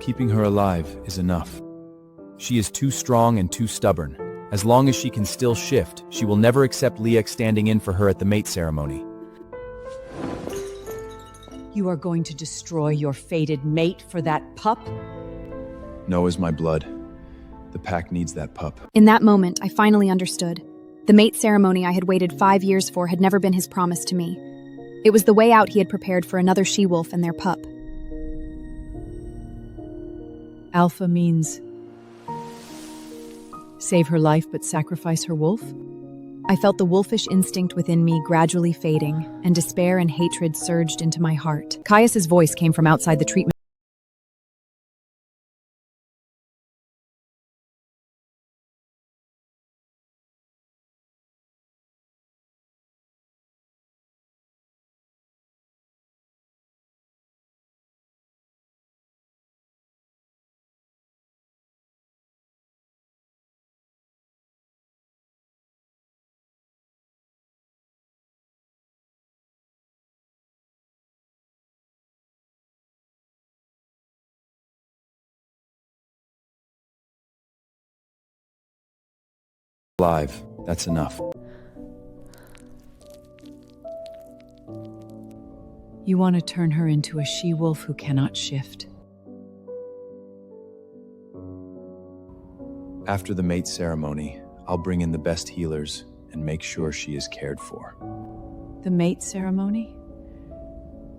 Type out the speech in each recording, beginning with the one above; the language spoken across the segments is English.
Keeping her alive is enough. She is too strong and too stubborn. As long as she can still shift, she will never accept Liek standing in for her at the mate ceremony. You are going to destroy your fated mate for that pup? No is my blood. The pack needs that pup. In that moment, I finally understood. The mate ceremony I had waited 5 years for had never been his promise to me. It was the way out he had prepared for another she-wolf and their pup. Alpha means save her life but sacrifice her wolf? I felt the wolfish instinct within me gradually fading, and despair and hatred surged into my heart. Caius's voice came from outside the treatment. Alive, that's enough. You want to turn her into a she-wolf who cannot shift. After the mate ceremony, I'll bring in the best healers and make sure she is cared for. The mate ceremony?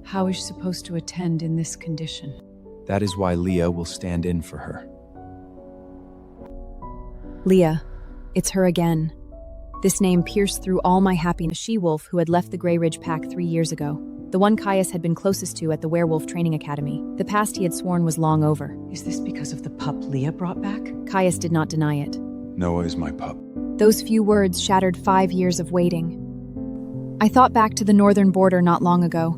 How is she supposed to attend in this condition? That is why Leah will stand in for her. Leah. It's her again. This name pierced through all my happiness. A she-wolf who had left the Grey Ridge pack 3 years ago. The one Caius had been closest to at the werewolf training academy. The past he had sworn was long over. Is this because of the pup Leah brought back? Caius did not deny it. Noah is my pup. Those few words shattered 5 years of waiting. I thought back to the northern border not long ago.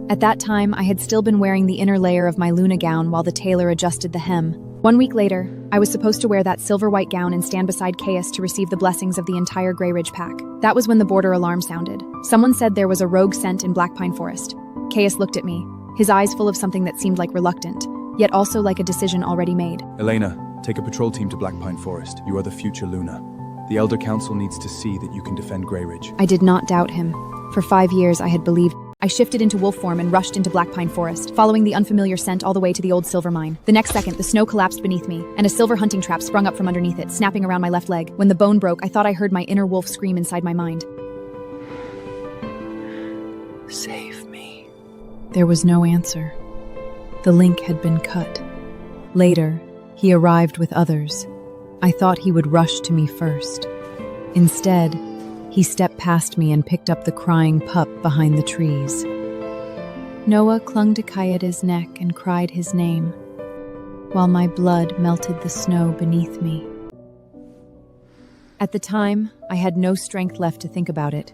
At that time, I had still been wearing the inner layer of my Luna gown while the tailor adjusted the hem. 1 week later, I was supposed to wear that silver-white gown and stand beside Caius to receive the blessings of the entire Grey Ridge pack. That was when the border alarm sounded. Someone said there was a rogue scent in Blackpine Forest. Caius looked at me, his eyes full of something that seemed like reluctant, yet also like a decision already made. Elena, take a patrol team to Blackpine Forest. You are the future Luna. The Elder Council needs to see that you can defend Grey Ridge. I did not doubt him. For 5 years, I had believed. I shifted into wolf form and rushed into Blackpine Forest, following the unfamiliar scent all the way to the old silver mine. The next second, the snow collapsed beneath me, and a silver hunting trap sprung up from underneath it, snapping around my left leg. When the bone broke, I thought I heard my inner wolf scream inside my mind. Save me. There was no answer. The link had been cut. Later, he arrived with others. I thought he would rush to me first. Instead, he stepped past me and picked up the crying pup behind the trees. Noah clung to Caius's neck and cried his name, while my blood melted the snow beneath me. At the time, I had no strength left to think about it.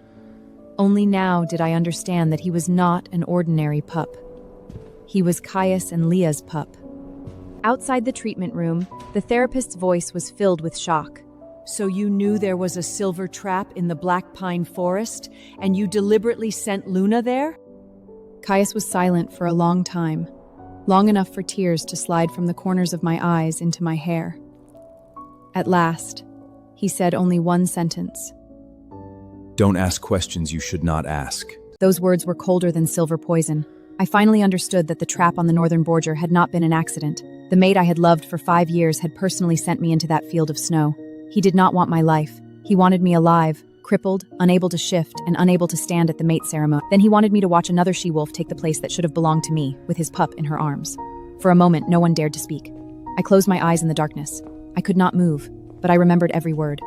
Only now did I understand that he was not an ordinary pup. He was Caius and Leah's pup. Outside the treatment room, the therapist's voice was filled with shock. So you knew there was a silver trap in the Blackpine Forest, and you deliberately sent Luna there? Caius was silent for a long time, long enough for tears to slide from the corners of my eyes into my hair. At last, he said only one sentence. Don't ask questions you should not ask. Those words were colder than silver poison. I finally understood that the trap on the northern border had not been an accident. The mate I had loved for 5 years had personally sent me into that field of snow. He did not want my life. He wanted me alive, crippled, unable to shift, and unable to stand at the mate ceremony. Then he wanted me to watch another she-wolf take the place that should have belonged to me, with his pup in her arms. For a moment, no one dared to speak. I closed my eyes in the darkness. I could not move, but I remembered every word.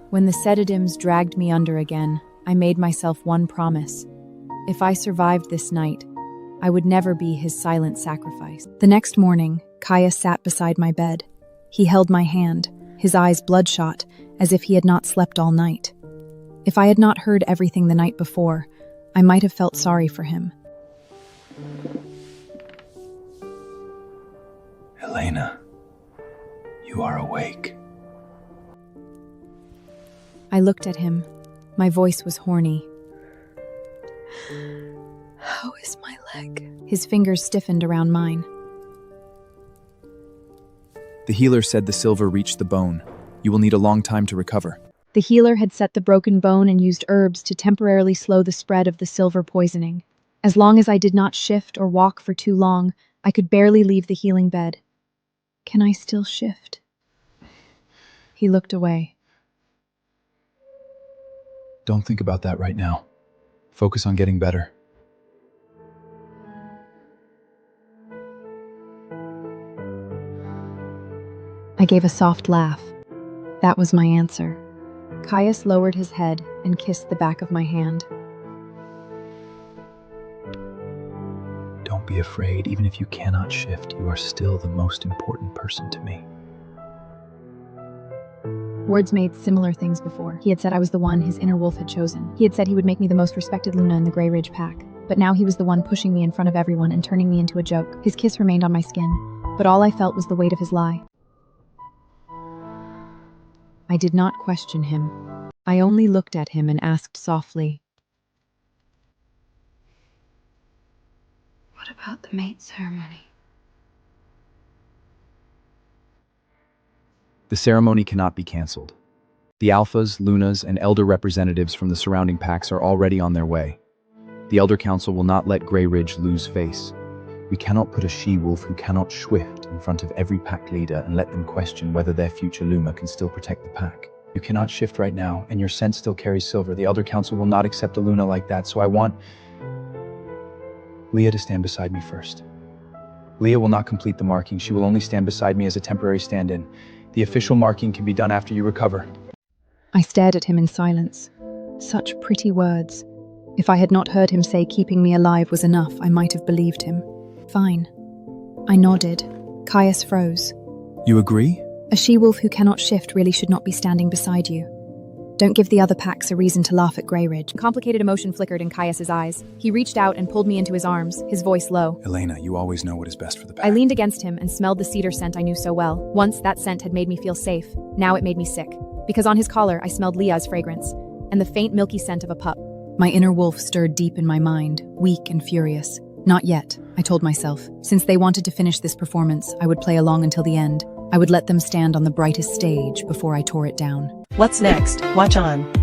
When the sedatives dragged me under again, I made myself one promise. If I survived this night, I would never be his silent sacrifice. The next morning, Caius sat beside my bed. He held my hand, his eyes bloodshot, as if he had not slept all night. If I had not heard everything the night before, I might have felt sorry for him. Elena, you are awake. I looked at him. My voice was horny. How is my leg? His fingers stiffened around mine. The healer said the silver reached the bone. You will need a long time to recover. The healer had set the broken bone and used herbs to temporarily slow the spread of the silver poisoning. As long as I did not shift or walk for too long, I could barely leave the healing bed. Can I still shift? He looked away. Don't think about that right now. Focus on getting better. I gave a soft laugh. That was my answer. Caius lowered his head and kissed the back of my hand. Don't be afraid. Even if you cannot shift, you are still the most important person to me. Words made similar things before. He had said I was the one his inner wolf had chosen. He had said he would make me the most respected Luna in the Grey Ridge pack. But now he was the one pushing me in front of everyone and turning me into a joke. His kiss remained on my skin, but all I felt was the weight of his lie. I did not question him. I only looked at him and asked softly, "What about the mate ceremony?" The ceremony cannot be cancelled. The Alphas, Lunas, and Elder representatives from the surrounding packs are already on their way. The Elder Council will not let Grey Ridge lose face. We cannot put a she-wolf who cannot shift in front of every pack leader and let them question whether their future Luma can still protect the pack. You cannot shift right now, and your scent still carries silver. The Elder Council will not accept a Luna like that, so I want Leah to stand beside me first. Leah will not complete the marking. She will only stand beside me as a temporary stand-in. The official marking can be done after you recover. I stared at him in silence. Such pretty words. If I had not heard him say keeping me alive was enough, I might have believed him. Fine. I nodded. Caius froze. You agree? A she-wolf who cannot shift really should not be standing beside you. Don't give the other packs a reason to laugh at Grey Ridge. Complicated emotion flickered in Caius's eyes. He reached out and pulled me into his arms, his voice low. Elena, you always know what is best for the pack. I leaned against him and smelled the cedar scent I knew so well. Once that scent had made me feel safe. Now it made me sick. Because on his collar I smelled Leah's fragrance, and the faint milky scent of a pup. My inner wolf stirred deep in my mind, weak and furious. Not yet, I told myself. Since they wanted to finish this performance, I would play along until the end. I would let them stand on the brightest stage before I tore it down. What's next? Watch on.